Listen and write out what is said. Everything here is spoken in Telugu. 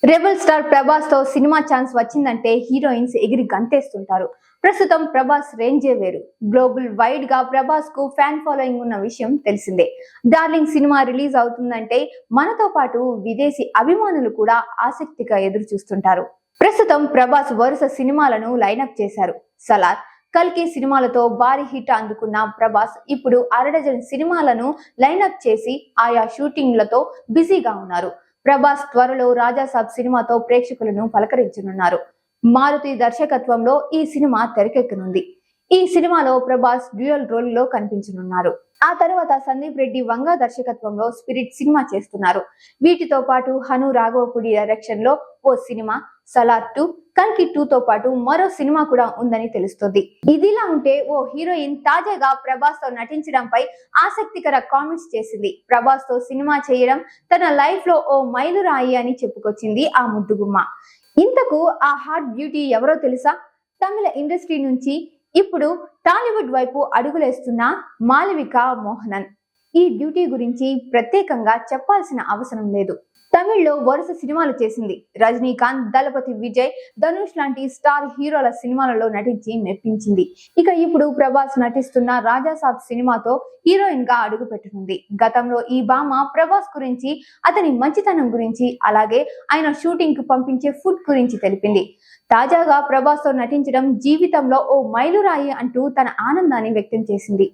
రెబల్ స్టార్ ప్రభాస్ తో సినిమా ఛాన్స్ వచ్చిందంటే హీరోయిన్స్ ఎగిరి గంతేస్తుంటారు. ప్రస్తుతం ప్రభాస్ రేంజే వేరు. గ్లోబల్ వైడ్ గా ప్రభాస్ కు ఫ్యాన్ ఫాలోయింగ్ ఉన్న విషయం తెలిసిందే. డార్లింగ్ సినిమా రిలీజ్ అవుతుందంటే మనతో పాటు విదేశీ అభిమానులు కూడా ఆసక్తిగా ఎదురు చూస్తుంటారు. ప్రస్తుతం ప్రభాస్ వరుస సినిమాలను లైనప్ చేశారు. సలార్, కల్కి సినిమాలతో భారీ హిట్ అందుకున్న ప్రభాస్ ఇప్పుడు అరడజన్ సినిమాలను లైనప్ చేసి ఆయా షూటింగ్లతో బిజీగా ఉన్నారు. ప్రభాస్ త్వరలో రాజాసాబ్ సినిమాతో ప్రేక్షకులను పలకరించనున్నారు. మారుతి దర్శకత్వంలో ఈ సినిమా తెరకెక్కనుంది. ఈ సినిమాలో ప్రభాస్ డ్యూయల్ రోల్ లో కనిపించనున్నారు. ఆ తర్వాత సందీప్ రెడ్డి వంగ దర్శకత్వంలో స్పిరిట్ సినిమా చేస్తున్నారు. వీటితో పాటు హను రాఘవపూడి డైరెక్షన్ లో ఓ సినిమా, సలార్ 2, కల్కి 2 తో పాటు మరో సినిమా కూడా ఉందని తెలుస్తోంది. ఇదిలా ఉంటే ఓ హీరోయిన్ తాజాగా ప్రభాస్ తో నటించడంపై ఆసక్తికర కామెంట్స్ చేసింది. ప్రభాస్ తో సినిమా చేయడం తన లైఫ్ లో ఓ మైలురాయి అని చెప్పుకొచ్చింది ఆ ముద్దుగుమ్మ. ఇంతకు ఆ హాట్ బ్యూటీ ఎవరో తెలుసా? తమిళ ఇండస్ట్రీ నుంచి ఇప్పుడు టాలీవుడ్ వైపు అడుగులేస్తున్న మాళవిక మోహనన్. ఈ బ్యూటీ గురించి ప్రత్యేకంగా చెప్పాల్సిన అవసరం లేదు. తమిళ్లో వరుస సినిమాలు చేసింది. రజనీకాంత్, దళపతి విజయ్, ధనుష్ లాంటి స్టార్ హీరోల సినిమాలలో నటించి మెప్పించింది. ఇక ఇప్పుడు ప్రభాస్ నటిస్తున్న రాజాసాబ్ సినిమాతో హీరోయిన్ గా అడుగు పెట్టనుంది. గతంలో ఈ భామ ప్రభాస్ గురించి, అతని మంచితనం గురించి, అలాగే ఆయన షూటింగ్ కు పంపించే ఫుడ్ గురించి తెలిపింది. తాజాగా ప్రభాస్ తో నటించడం జీవితంలో ఓ మైలురాయి అంటూ తన ఆనందాన్ని వ్యక్తం చేసింది.